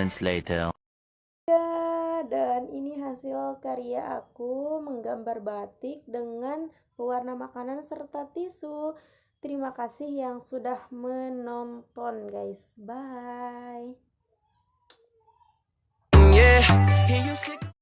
moments later. Ya, dan ini hasil karya aku menggambar batik dengan pewarna makanan serta tisu. Terima kasih yang sudah menonton, guys. Bye.